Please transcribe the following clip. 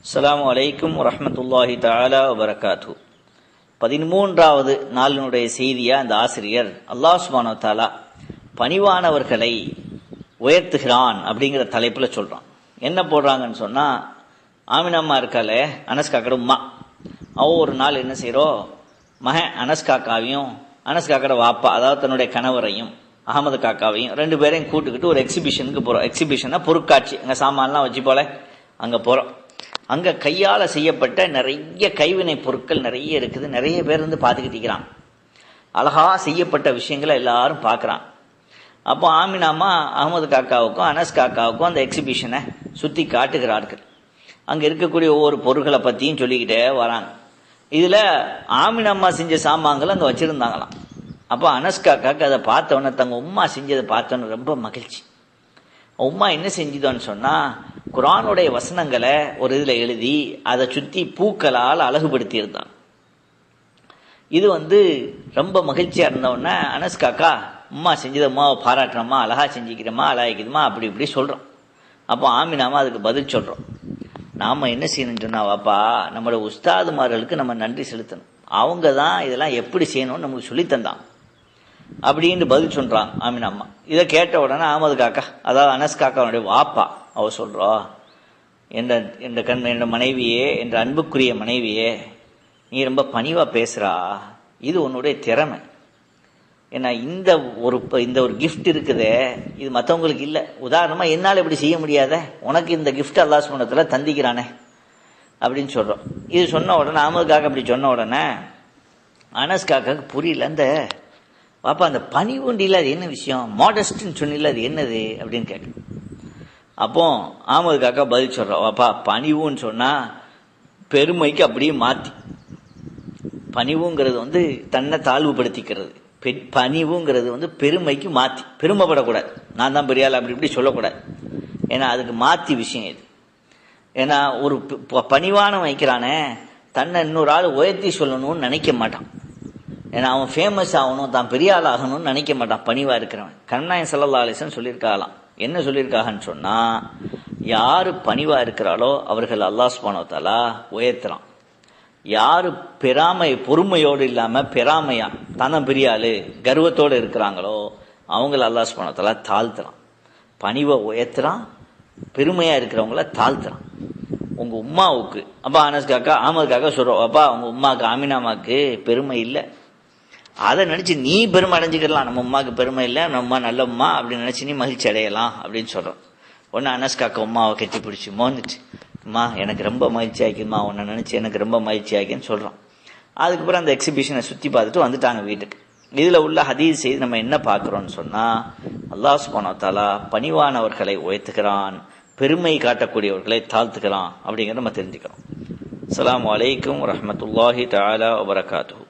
அஸ்ஸலாமு அலைக்கும் வரஹ்மத்துல்லாஹி தஆலா வபரகாத்துஹு. 13வது நாளினுடைய செய்தியா அந்த ஆசிரியர் அல்லாஹ் சுப்ஹானஹு வ தஆலா பணிவானவர்களை உயர்த்துகிறான் அப்படிங்கிற தலைப்புல சொல்றான். என்ன போடுறாங்கன்னு சொன்னா, ஆமினம்மா இருக்காளே அனஸ் காக்கட உம்மா, அவ ஒரு நாள் என்ன செய்றோம், மகன் அனஸ் காக்காவையும் அனஸ் காக்கட வாப்பா அதாவது தன்னுடைய கணவரையும் அகமது காக்காவையும் ரெண்டு பேரையும் கூட்டுக்கிட்டு ஒரு எக்ஸிபிஷனுக்கு போறோம். எக்ஸிபிஷனா பொருட்காட்சி, அங்க சாமான்லாம் வச்சு போல அங்க போறோம். அங்க கையால செய்யப்பட்ட நிறைய கைவினை பொருட்கள் நிறைய இருக்குது. நிறைய பேர் வந்து பார்த்துக்கிட்டு இருக்கிறாங்க. அழகா செய்யப்பட்ட விஷயங்களை எல்லாரும் பார்க்கறாங்க. அப்போ ஆமினாமா அகமது காக்காவுக்கும் அனஸ் காக்காவுக்கும் அந்த எக்ஸிபிஷனை சுத்தி காட்டுகிறார்கள். அங்க இருக்கக்கூடிய ஒவ்வொரு பொருட்களை பத்தியும் சொல்லிக்கிட்டே வராங்க. இதுல ஆமினம்மா செஞ்ச சாமான்கள் அங்க வச்சிருந்தாங்களாம். அப்போ அனஸ் காக்காக்கு அதை பார்த்தோன்னே, தங்க உம்மா செஞ்சதை பார்த்தோன்னு ரொம்ப மகிழ்ச்சி. உம்மா என்ன செஞ்சுதோன்னு சொன்னா, குர்ஆனுடைய வசனங்களை ஒரு இதுல எழுதி அதை சுத்தி பூக்களால் அழகுபடுத்தி இருந்தான். இது வந்து ரொம்ப மகிழ்ச்சியா இருந்தவுடனே அனஸ் காக்கா உம்மா செஞ்சதை உம்மாவை பாராட்டுறோமா, அழகா செஞ்சுக்கிறோமா, அழகிக்குதுமா, அப்படி இப்படி சொல்றோம். அப்போ ஆமினாமா அதுக்கு பதில் சொல்றோம். நாம என்ன செய்யணும்னு சொன்னா, வாப்பா நம்மளோட உஸ்தாதுமார்களுக்கு நம்ம நன்றி செலுத்தணும். அவங்க தான் இதெல்லாம் எப்படி செய்யணும்னு நமக்கு சொல்லி தந்தாங்க அப்படின்னு பதில் சொல்றாங்க ஆமினாம்மா. இதை கேட்ட உடனே அகமது காக்கா அதாவது அனஸ் காக்காவுடைய வாப்பா அவ சொல்றோம், என்ற மனைவியே, என்ற அன்புக்குரிய மனைவியே, நீ ரொம்ப பணிவா பேசுறா, இது உன்னுடைய திறமை. ஏன்னா இந்த ஒரு கிஃப்ட் இருக்குதே, இது மற்றவங்களுக்கு இல்லை. உதாரணமா என்னால் இப்படி செய்ய முடியாத, உனக்கு இந்த கிஃப்ட் அல்லாஹ் சுப்ஹானஹு வ தஆலா தந்திக்கிறானே அப்படின்னு சொல்றோம். இது சொன்ன உடனே அகமது காக்கா அப்படி சொன்ன உடனே அனஸ் காக்காக்கு புரியல. அந்த பாப்பா அந்த பணிவுண்டில அது என்ன விஷயம், மாடஸ்ட்னு சொன்னில அது என்னது அப்படின்னு கேட்க. அப்போ அகமது காக்கா பதில் சொல்றோம், வாப்பா பணிவுன்னு சொன்னா பெருமைக்கு அப்படியே மாத்தி, பணிவுங்கிறது வந்து தன்னை தாழ்வுபடுத்திக்கிறது, பணிவுங்கிறது வந்து பெருமைக்கு மாத்தி, பெருமைப்படக்கூடாது, நான் தான் பெரியாள் அப்படி இப்படி சொல்லக்கூடாது. ஏன்னா அதுக்கு மாத்தி விஷயம் இது. ஏன்னா ஒரு பணிவான வைக்கிறானே, தன்னை இன்னொரு ஆள் உயர்த்தி சொல்லணும்னு நினைக்க மாட்டான். ஏன்னா அவன் ஃபேமஸ் ஆகணும், தான் பெரிய ஆள் ஆகணும்னு நினைக்க மாட்டான் பணிவா இருக்கிறவன். கண்நாயகம் ஸல்லல்லாஹு அலைஹி வஸல்லம் சொல்லியிருக்காங்களாம். என்ன சொல்லியிருக்காங்கன்னு சொன்னா, யாரு பணிவா இருக்கிறாளோ அவர்கள் அல்லாஹ் சுப்ஹானஹு வ தஆலா உயர்த்துறான். யாரு பொறுமையோடு இல்லாம பெறாமையா தானே பெரிய ஆளு கர்வத்தோடு இருக்கிறாங்களோ அவங்கள அல்லாஹ் சுப்ஹானஹு வ தஆலா தாழ்த்துறான். பணிவை உயர்த்துறான், பெருமையா இருக்கிறவங்கள தாழ்த்துறான். உங்க உம்மாவுக்கு அப்பா அனஸ் காக்கா அகமது காக்கா சொல்றோம், அப்பா உங்க உம்மாக்கு ஆமினாமாக்கு பெருமை இல்லை, அதை நினைச்சு நீ பெருமை அடைஞ்சுக்கலாம். நம்ம உமாக்கு பெருமை இல்லை, நம்ம உமா நல்ல உமா அப்படின்னு நினைச்சு நீ மகிழ்ச்சி அடையலாம் அப்படின்னு சொல்றோம். ஒன்னு அனஸ் காக்கா உமாவை கட்டி பிடிச்சி மோந்துட்டு, அம்மா எனக்கு ரொம்ப மகிழ்ச்சி ஆக்கிதுமா, உன்னை நினைச்சு எனக்கு ரொம்ப மகிழ்ச்சி ஆக்கின்னு சொல்றோம். அதுக்கப்புறம் அந்த எக்ஸிபிஷனை சுத்தி பார்த்துட்டு வந்துட்டாங்க வீட்டுக்கு. இதுல உள்ள ஹதீஸ் செய்து நம்ம என்ன பார்க்கிறோம்னு சொன்னா, அல்லாஹ் சுப்ஹானஹு வ தஆலா பணிவானவர்களை உயர்த்துகிறான், பெருமை காட்டக்கூடியவர்களை தாழ்த்துக்கிறான் அப்படிங்கிறத நம்ம தெரிஞ்சுக்கிறோம். அஸ்ஸலாமு அலைக்கும் வரஹ்மத்துல்லாஹி தஆலா வபரகாத்துஹு.